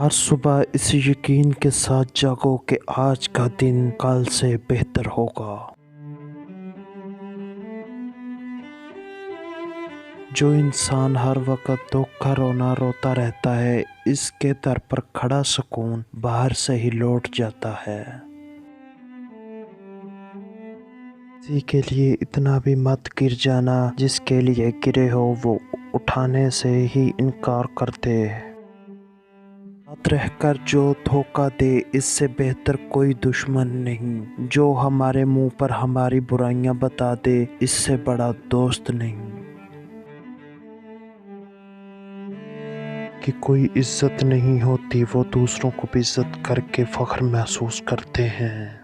ہر صبح اس یقین کے ساتھ جاگو کہ آج کا دن کل سے بہتر ہوگا۔ جو انسان ہر وقت دکھ کا رونا روتا رہتا ہے، اس کے در پر کھڑا سکون باہر سے ہی لوٹ جاتا ہے۔ کسی کے لیے اتنا بھی مت گر جانا جس کے لیے گرے ہو وہ اٹھانے سے ہی انکار کر دے۔ ساتھ رہ کر جو دھوکہ دے اس سے بہتر کوئی دشمن نہیں۔ جو ہمارے منہ پر ہماری برائیاں بتا دے اس سے بڑا دوست نہیں۔ کہ کوئی عزت نہیں ہوتی، وہ دوسروں کو بھی عزت کر کے فخر محسوس کرتے ہیں۔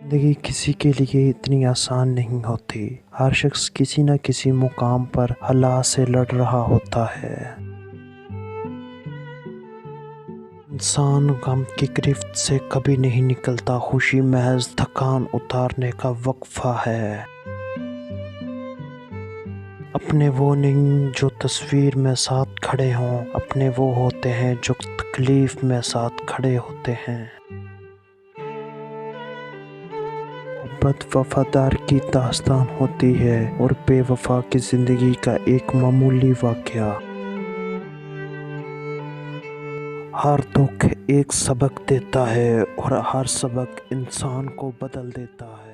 زندگی کسی کے لیے اتنی آسان نہیں ہوتی۔ ہر شخص کسی نہ کسی مقام پر حالات سے لڑ رہا ہوتا ہے۔ انسان غم کی گرفت سے کبھی نہیں نکلتا، خوشی محض تھکان اتارنے کا وقفہ ہے۔ اپنے وہ نہیں جو تصویر میں ساتھ کھڑے ہوں، اپنے وہ ہوتے ہیں جو تکلیف میں ساتھ کھڑے ہوتے ہیں۔ محبت وفادار کی داستان ہوتی ہے اور بے وفا کی زندگی کا ایک معمولی واقعہ۔ ہر دکھ ایک سبق دیتا ہے اور ہر سبق انسان کو بدل دیتا ہے۔